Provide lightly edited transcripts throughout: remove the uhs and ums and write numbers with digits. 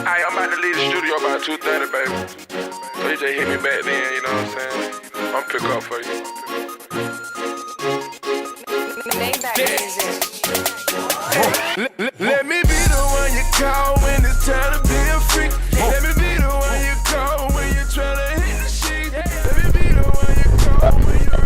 Alright, I'm about to leave the studio about 2:30, baby. So you just hit me back then, you know what I'm saying? I'm pick up for you. Let me be the one you call when it's time to be a freak. Let me be the one you call when you're trying to hit the sheet. Let me be the one you call when you're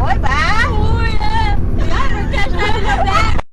Boy, bye. Oh, yeah. Y'all catch me in the back.